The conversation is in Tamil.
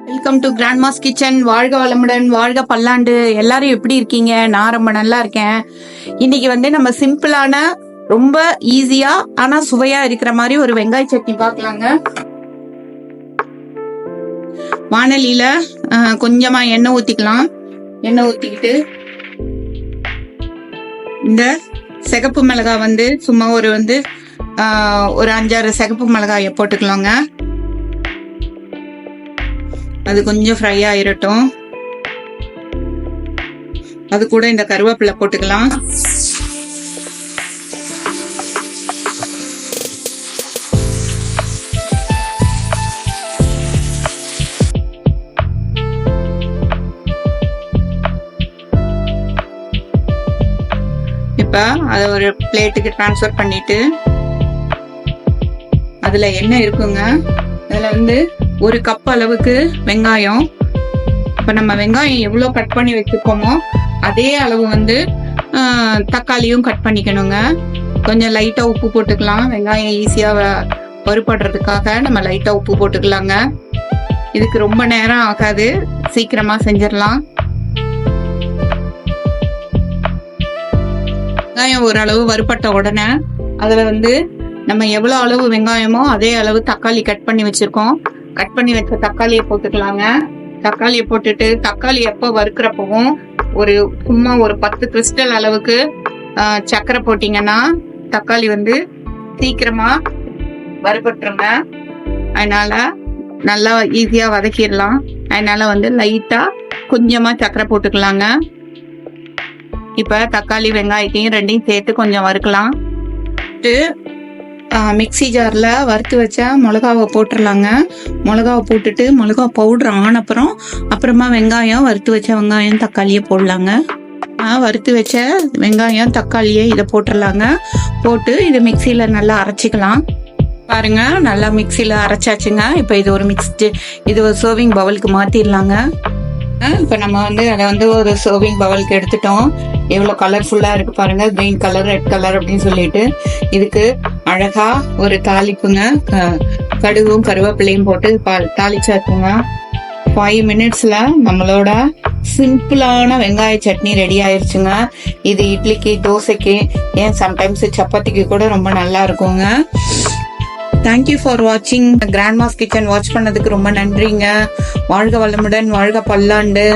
Welcome to Grandma's kitchen. வாழ்க வளமுடன், வாழ்க பல்லாண்டு. எல்லாரும் எப்படி இருக்கீங்க? நான் ரொம்ப நல்லா இருக்கேன். இன்னைக்கு நம்ம சிம்பிளான, ரொம்ப ஈஸியா ஆனா சுவையா இருக்கிற மாதிரி ஒரு வெங்காய சட்னி பார்க்கலாங்க. வானலியில கொஞ்சமா எண்ணெய் ஊத்திக்கலாம். எண்ணெய் ஊத்திக்கிட்டு இந்த சிகப்பு மிளகாய் சும்மா ஒரு 5-6 சிகப்பு மிளகாயை போட்டுக்கலாங்க. அது கொஞ்சம் ஃப்ரை ஆயிரட்டும். அது கூட இந்த கருவேப்பிலை போட்டுக்கலாம். இப்ப அதை ஒரு பிளேட்டுக்கு டிரான்ஸ்ஃபர் பண்ணிட்டு அதுல என்ன இருக்குங்க, அதுல 1 கப் அளவுக்கு வெங்காயம். இப்ப நம்ம வெங்காயம் எவ்வளவு கட் பண்ணி வச்சுக்கோமோ அதே அளவு தக்காளியும் கட் பண்ணிக்கணுங்க. கொஞ்சம் லைட்டா உப்பு போட்டுக்கலாம். வெங்காயம் ஈஸியா வறுபடுறதுக்காக நம்ம லைட்டா உப்பு போட்டுக்கலாங்க. இதுக்கு ரொம்ப நேரம் ஆகாது, சீக்கிரமா செஞ்சிடலாம். வெங்காயம் ஓரளவு வறுபட்ட உடனே அதுல நம்ம எவ்வளவு அளவு வெங்காயமோ அதே அளவு தக்காளி கட் பண்ணி வச்சிருக்கோம். கட் பண்ணி வச்ச தக்காளியை போட்டுக்கலாங்க. தக்காளியை போட்டுட்டு தக்காளி எப்போ வறுக்கிறப்பவும் சும்மா ஒரு 10 கிறிஸ்டல் அளவுக்கு சர்க்கரை போட்டீங்கன்னா தக்காளி சீக்கிரமா வறுபட்டுருங்க. அதனால நல்லா ஈஸியா வதக்கிடலாம். அதனால லைட்டா கொஞ்சமா சர்க்கரை போட்டுக்கலாங்க. இப்ப தக்காளி வெங்காயத்தையும் ரெண்டையும் சேர்த்து கொஞ்சம் வறுக்கலாம். மிக்சி ஜார்ல வறுத்து வச்ச மிளகாவை போட்டுடலாங்க. மிளகாவை போட்டுட்டு மிளகா பவுடர் அப்புறமா வெங்காயம், வறுத்து வச்ச வெங்காயம் தக்காளியை போடலாங்க. வறுத்து வச்ச வெங்காயம் தக்காளியை இதை போட்டுடலாங்க. போட்டு இதை மிக்சியில நல்லா அரைச்சிக்கலாம். பாருங்க, நல்லா மிக்சியில அரைச்சாச்சுங்க. இப்ப இது ஒரு சர்விங் பவுலுக்கு மாத்திடலாங்க. இப்ப நம்ம அதை ஒரு சர்விங் பவுலுக்கு எடுத்துட்டோம். எவ்வளவு கலர்ஃபுல்லா இருக்கு பாருங்க, கிரீன் கலர், ரெட் கலர் அப்படின்னு சொல்லிட்டு. இதுக்கு அழகா ஒரு தாளிப்புங்க, கடுகும் கருவேப்பிலையும் போட்டு தாளிச்சாச்சுங்க. 5 மினிட்ஸ்ல நம்மளோட சிம்பிளான வெங்காய சட்னி ரெடி ஆயிருச்சுங்க. இது இட்லிக்கு, தோசைக்கு, ஏன் சம்டைம்ஸ் சப்பாத்திக்கு கூட ரொம்ப நல்லா இருக்குங்க. தேங்க்யூ ஃபார் வாட்சிங் கிராண்ட்மாஸ் கிச்சன். வாட்ச் பண்ணதுக்கு ரொம்ப நன்றிங்க. வாழ்க வளமுடன், வாழ்க பல்லாண்டு.